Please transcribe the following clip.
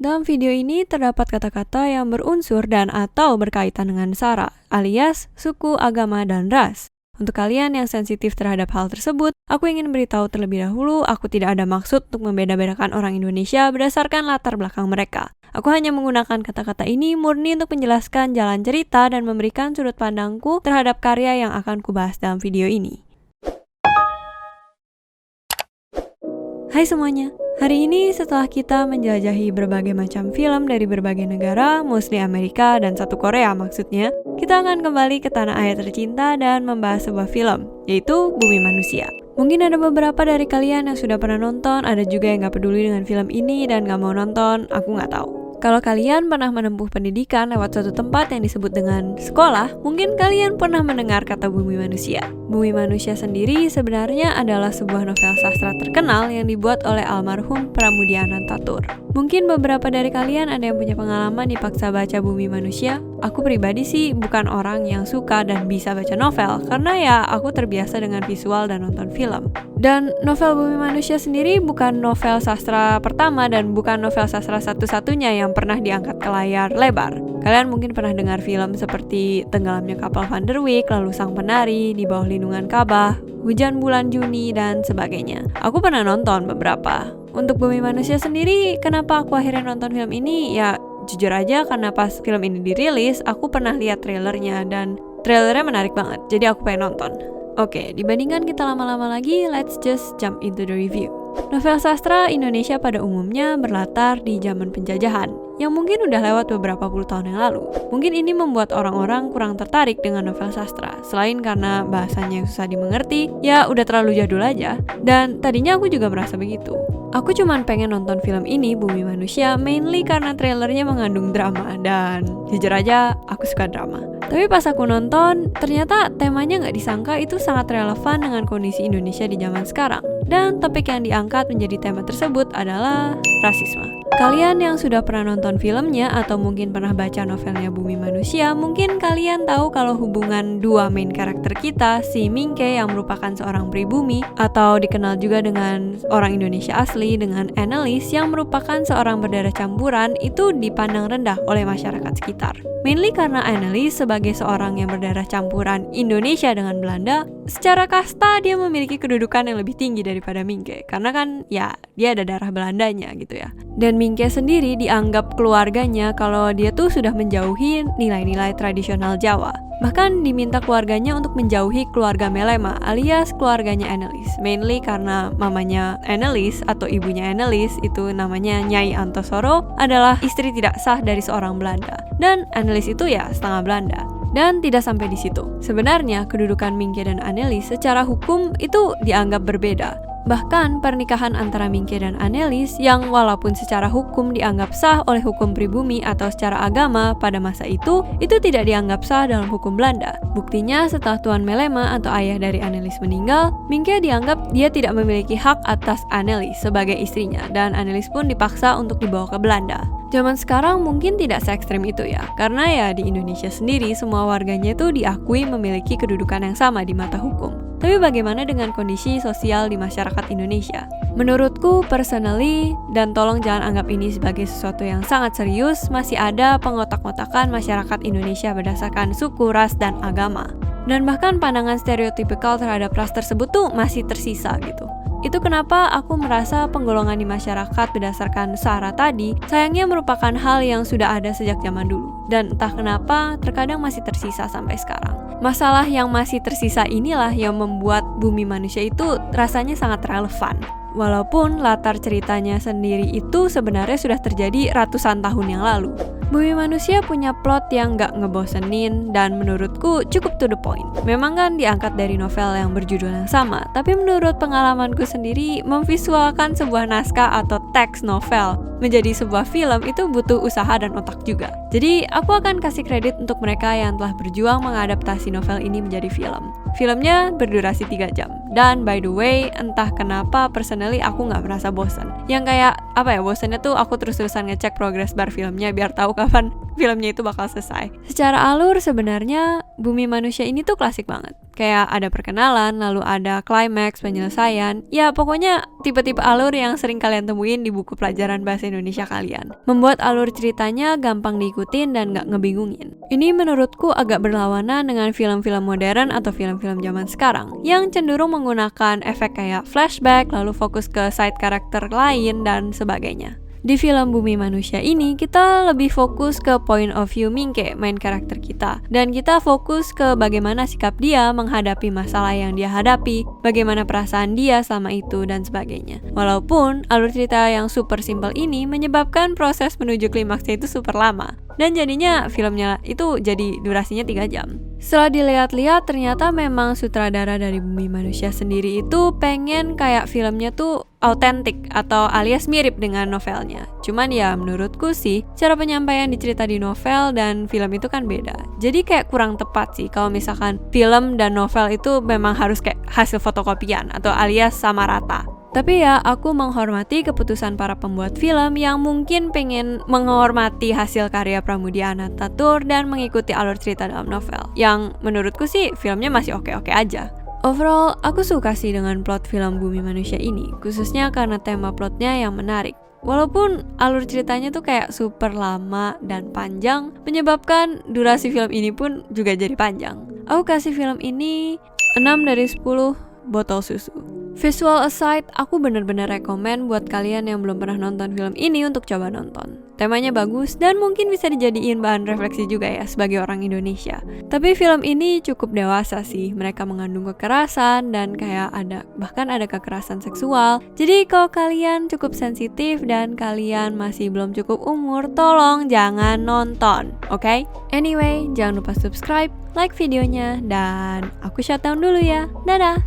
Dalam video ini terdapat kata-kata yang berunsur dan atau berkaitan dengan sara, alias suku, agama, dan ras. Untuk kalian yang sensitif terhadap hal tersebut, aku ingin beritahu terlebih dahulu, aku tidak ada maksud untuk membeda-bedakan orang Indonesia berdasarkan latar belakang mereka. Aku hanya menggunakan kata-kata ini murni untuk menjelaskan jalan cerita dan memberikan sudut pandangku terhadap karya yang akan kubahas dalam video ini. Hai semuanya, hari ini setelah kita menjelajahi berbagai macam film dari berbagai negara, mostly Amerika dan satu Korea maksudnya, kita akan kembali ke tanah air tercinta dan membahas sebuah film, yaitu Bumi Manusia. Mungkin ada beberapa dari kalian yang sudah pernah nonton, ada juga yang gak peduli dengan film ini dan gak mau nonton, aku gak tahu. Kalau kalian pernah menempuh pendidikan lewat suatu tempat yang disebut dengan sekolah, mungkin kalian pernah mendengar kata Bumi Manusia. Bumi Manusia sendiri sebenarnya adalah sebuah novel sastra terkenal yang dibuat oleh almarhum Pramudia Anantatur. Mungkin beberapa dari kalian ada yang punya pengalaman dipaksa baca Bumi Manusia. Aku pribadi sih bukan orang yang suka dan bisa baca novel, karena ya aku terbiasa dengan visual dan nonton film. Dan novel Bumi Manusia sendiri bukan novel sastra pertama dan bukan novel sastra satu-satunya yang pernah diangkat ke layar lebar. Kalian mungkin pernah dengar film seperti Tenggelamnya Kapal Van der Wijk, lalu Sang Penari, Di Bawah Lindungan Ka'bah, Hujan Bulan Juni, dan sebagainya. Aku pernah nonton beberapa. Untuk Bumi Manusia sendiri, kenapa aku akhirnya nonton film ini? Ya, jujur aja karena pas film ini dirilis, aku pernah lihat trailernya dan trailernya menarik banget, jadi aku pengen nonton. Oke, dibandingkan kita lama-lama lagi, let's just jump into the review. Novel sastra Indonesia pada umumnya berlatar di zaman penjajahan, yang mungkin udah lewat beberapa puluh tahun yang lalu. Mungkin ini membuat orang-orang kurang tertarik dengan novel sastra, selain karena bahasanya yang susah dimengerti, ya udah terlalu jadul aja. Dan tadinya aku juga merasa begitu. Aku cuman pengen nonton film ini, Bumi Manusia, mainly karena trailernya mengandung drama, dan jujur aja, aku suka drama. Tapi pas aku nonton, ternyata temanya nggak disangka itu sangat relevan dengan kondisi Indonesia di zaman sekarang. Dan topik yang diangkat menjadi tema tersebut adalah rasisme. Kalian yang sudah pernah nonton filmnya atau mungkin pernah baca novelnya Bumi Manusia, mungkin kalian tahu kalau hubungan dua main karakter kita, si Mingke yang merupakan seorang pribumi atau dikenal juga dengan orang Indonesia asli, dengan Annelies yang merupakan seorang berdarah campuran, itu dipandang rendah oleh masyarakat sekitar. Mainly karena Annelies sebagai seorang yang berdarah campuran Indonesia dengan Belanda, secara kasta dia memiliki kedudukan yang lebih tinggi daripada Mingke, karena kan ya dia ada darah Belandanya gitu ya. Dan Mingke sendiri dianggap keluarganya kalau dia tuh sudah menjauhi nilai-nilai tradisional Jawa. Bahkan diminta keluarganya untuk menjauhi keluarga Melema alias keluarganya Annelies. Mainly karena mamanya Annelies atau ibunya Annelies itu namanya Nyai Antosoro adalah istri tidak sah dari seorang Belanda. Dan Annelies itu ya setengah Belanda. Dan tidak sampai di situ. Sebenarnya kedudukan Mingke dan Annelies secara hukum itu dianggap berbeda. Bahkan pernikahan antara Mingke dan Annelies yang walaupun secara hukum dianggap sah oleh hukum pribumi atau secara agama pada masa itu tidak dianggap sah dalam hukum Belanda. Buktinya setelah Tuan Melema atau ayah dari Annelies meninggal, Mingke dianggap dia tidak memiliki hak atas Annelies sebagai istrinya dan Annelies pun dipaksa untuk dibawa ke Belanda. Zaman sekarang mungkin tidak se-ekstrem itu ya, karena ya di Indonesia sendiri semua warganya itu diakui memiliki kedudukan yang sama di mata hukum. Tapi bagaimana dengan kondisi sosial di masyarakat Indonesia? Menurutku personally, dan tolong jangan anggap ini sebagai sesuatu yang sangat serius, masih ada pengotak-ngotakan masyarakat Indonesia berdasarkan suku, ras, dan agama. Dan bahkan pandangan stereotipikal terhadap ras tersebut tuh masih tersisa gitu. Itu kenapa aku merasa penggolongan di masyarakat berdasarkan sara tadi sayangnya merupakan hal yang sudah ada sejak zaman dulu. Dan entah kenapa terkadang masih tersisa sampai sekarang. Masalah yang masih tersisa inilah yang membuat Bumi Manusia itu rasanya sangat relevan. Walaupun latar ceritanya sendiri itu sebenarnya sudah terjadi ratusan tahun yang lalu. Bumi Manusia punya plot yang gak ngebosenin dan menurutku cukup to the point. Memang kan diangkat dari novel yang berjudul yang sama, tapi menurut pengalamanku sendiri, memvisualkan sebuah naskah atau teks novel menjadi sebuah film itu butuh usaha dan otak juga. Jadi aku akan kasih kredit untuk mereka yang telah berjuang mengadaptasi novel ini menjadi film. Filmnya berdurasi 3 jam. Dan by the way, entah kenapa personally aku gak merasa bosan. Yang kayak, bosannya tuh aku terus-terusan ngecek progress bar filmnya biar tahu kapan filmnya itu bakal selesai. Secara alur sebenarnya Bumi Manusia ini tuh klasik banget. Kayak ada perkenalan, lalu ada climax, penyelesaian. Ya pokoknya tipe-tipe alur yang sering kalian temuin di buku pelajaran bahasa Indonesia kalian. Membuat alur ceritanya gampang diikutin dan gak ngebingungin. Ini menurutku agak berlawanan dengan film-film modern atau film-film zaman sekarang yang cenderung menggunakan efek kayak flashback, lalu fokus ke side karakter lain dan sebagainya. Di film Bumi Manusia ini, kita lebih fokus ke point of view Mingke, main karakter kita. Dan kita fokus ke bagaimana sikap dia menghadapi masalah yang dia hadapi, bagaimana perasaan dia selama itu, dan sebagainya. Walaupun alur cerita yang super simple ini menyebabkan proses menuju klimaksnya itu super lama. Dan jadinya filmnya itu jadi durasinya 3 jam. Setelah dilihat-lihat, ternyata memang sutradara dari Bumi Manusia sendiri itu pengen kayak filmnya tuh autentik atau alias mirip dengan novelnya. Cuman ya menurutku sih, cara penyampaian dicerita di novel dan film itu kan beda. Jadi kayak kurang tepat sih kalau misalkan film dan novel itu memang harus kayak hasil fotokopian atau alias sama rata. Tapi ya, aku menghormati keputusan para pembuat film yang mungkin pengen menghormati hasil karya Pramudia Anantatur dan mengikuti alur cerita dalam novel. Yang menurutku sih filmnya masih oke-oke aja. Overall, aku suka sih dengan plot film Bumi Manusia ini, khususnya karena tema plotnya yang menarik. Walaupun alur ceritanya tuh kayak super lama dan panjang, menyebabkan durasi film ini pun juga jadi panjang. Aku kasih film ini 6 dari 10 botol susu. Visual aside, aku bener-bener rekomen buat kalian yang belum pernah nonton film ini untuk coba nonton. Temanya bagus dan mungkin bisa dijadiin bahan refleksi juga ya sebagai orang Indonesia. Tapi film ini cukup dewasa sih, mereka mengandung kekerasan dan kayak bahkan ada kekerasan seksual. Jadi kalau kalian cukup sensitif dan kalian masih belum cukup umur, tolong jangan nonton, oke? Anyway, jangan lupa subscribe, like videonya, dan aku shutdown dulu ya. Dadah!